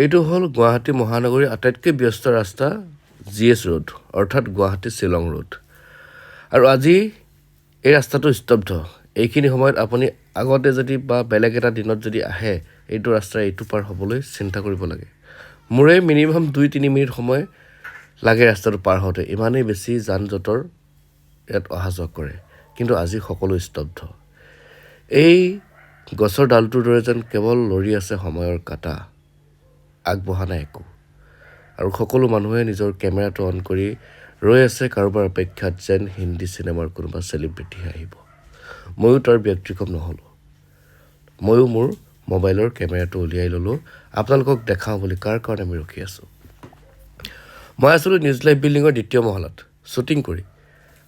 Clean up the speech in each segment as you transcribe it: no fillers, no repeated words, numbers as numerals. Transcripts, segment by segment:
এইটো হ'ল গুৱাহাটী মহানগৰীৰ আটাইতকৈ ব্যস্ত ৰাস্তা GS ৰোড অৰ্থাৎ গুৱাহাটী শ্বিলং ৰোড। আৰু আজি এই ৰাস্তাটো স্তব্ধ। এইখিনি সময়ত আপুনি আগতে যদি বা বেলেগ এটা দিনত যদি আহে এইটো ৰাস্তাৰ এইটো পাৰ হ'বলৈ চিন্তা কৰিব লাগে। মোৰে মিনিমাম 2-3 মিনিট সময় লাগে ৰাস্তাটো পাৰ হওঁতে, ইমানেই বেছি যান জঁটৰ ইয়াত অহা যোৱা কৰে। কিন্তু আজি সকলো স্তব্ধ। এই গছৰ ডালটোৰ দৰে যেন কেৱল লৰি আছে সময়ৰ কাঁটা, আগবঢ়া নাই একো। আৰু সকলো মানুহে নিজৰ কেমেৰাটো অন কৰি ৰৈ আছে কাৰোবাৰ অপেক্ষাত, যেন হিন্দী চিনেমাৰ কোনোবা চেলিব্ৰিটিহে আহিব। ময়ো তাৰ ব্যতিক্ৰম নহ'লোঁ। ময়ো মোৰ মোবাইলৰ কেমেৰাটো উলিয়াই ল'লোঁ, আপোনালোকক দেখাওঁ বুলি কাৰ কাৰণে আমি ৰখি আছোঁ। মই আছিলোঁ নিউজ লাইভ বিল্ডিঙৰ 2য় মহলাত শ্বুটিং কৰি,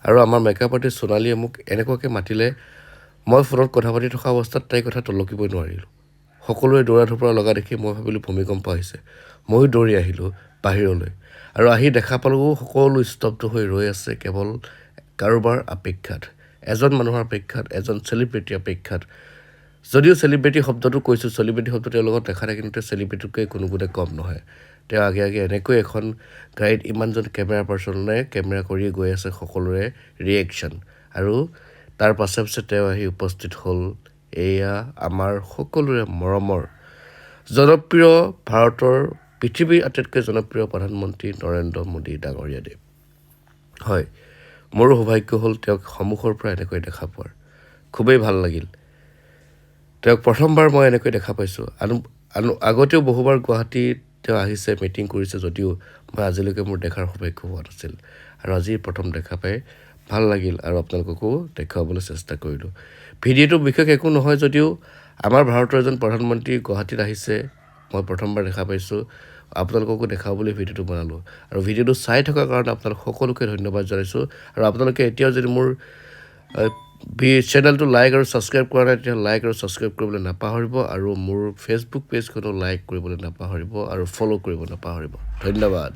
আৰু আমাৰ মেকআপ আৰ্টিষ্ট সোণালীয়ে মোক এনেকুৱাকৈ মাতিলে, মই ফোনত কথা পাতি থকা অৱস্থাত তাইৰ কথা তলকিবই নোৱাৰিলোঁ। সকলোৱে দৌৰা ধপৰা লগা দেখি মই ভাবিলোঁ ভূমিকম্প আহিছে। ময়ো দৌৰি আহিলোঁ বাহিৰলৈ, আৰু আহি দেখা পালোঁ সকলো স্তব্ধ হৈ ৰৈ আছে কেৱল কাৰোবাৰ অপেক্ষাত, এজন মানুহৰ অপেক্ষাত, এজন চেলিব্ৰিটিৰ অপেক্ষাত। যদিও চেলিব্ৰিটি শব্দটো কৈছোঁ, চেলিব্ৰিটি শব্দটো তেওঁৰ লগত দেখা নাই, কিন্তু চেলিব্ৰিটিতকৈ কোনো গুণে কম নহয়। তেওঁ আগে আগে এনেকৈ এখন গাড়ীত ইমানজন কেমেৰা পাৰ্চনে কেমেৰা কৰিয়ে গৈ আছে, সকলোৰে ৰিয়েকশ্যন। আৰু তাৰ পাছে পাছে তেওঁ আহি উপস্থিত হ'ল এয়া আমাৰ সকলোৰে মৰমৰ জনপ্ৰিয় ভাৰতৰ পৃথিৱীৰ আটাইতকৈ জনপ্ৰিয় প্ৰধানমন্ত্ৰী নৰেন্দ্ৰ মোদী ডাঙৰীয়াদেৱ। হয়, মোৰো সৌভাগ্য হ'ল তেওঁক সন্মুখৰ পৰা এনেকৈ দেখা পোৱাৰ। খুবেই ভাল লাগিল। তেওঁক প্ৰথমবাৰ মই এনেকৈ দেখা পাইছোঁ। আগতেও বহুবাৰ গুৱাহাটীত তেওঁ আহিছে, মিটিং কৰিছে, যদিও মই আজিলৈকে মোৰ দেখাৰ সৌভাগ্য হোৱা নাছিল। আৰু আজি প্ৰথম দেখা পাই ভাল লাগিল, আৰু আপোনালোককো দেখুৱাবলৈ চেষ্টা কৰিলোঁ। ভিডিঅ'টো বিশেষ একো নহয় যদিও আমাৰ ভাৰতৰ এজন প্ৰধানমন্ত্ৰী গুৱাহাটীত আহিছে, মই প্ৰথমবাৰ দেখা পাইছোঁ। আপোনালোককো দেখাওঁ বুলি ভিডিঅ'টো বনালোঁ, আৰু ভিডিঅ'টো চাই থকাৰ কাৰণে আপোনালোক সকলোকে ধন্যবাদ জনাইছোঁ। আৰু আপোনালোকে এতিয়াও যদি মোৰ চেনেলটো লাইক আৰু ছাবস্ক্ৰাইব কৰা নাই, তেতিয়া লাইক আৰু ছাবস্ক্ৰাইব কৰিবলৈ নাপাহৰিব, আৰু মোৰ ফেচবুক পেজখনো লাইক কৰিবলৈ নাপাহৰিব, আৰু ফ'ল' কৰিব নাপাহৰিব। ধন্যবাদ।